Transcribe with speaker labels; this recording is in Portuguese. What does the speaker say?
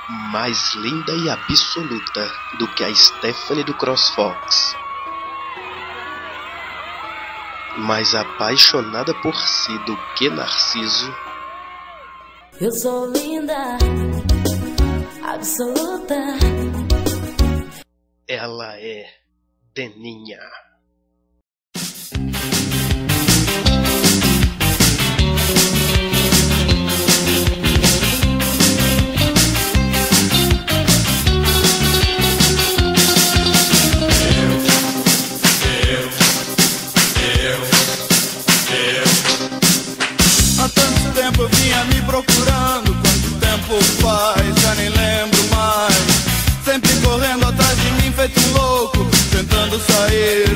Speaker 1: mais linda e absoluta do que a Stephanie do CrossFox, mais apaixonada por si do que Narciso.
Speaker 2: Eu sou linda, absoluta.
Speaker 1: Ela é Deninha.
Speaker 3: Há tanto tempo eu vinha me procurando. Quanto tempo faz, já nem lembro mais. Sempre correndo atrás de mim feito um louco, tentando sair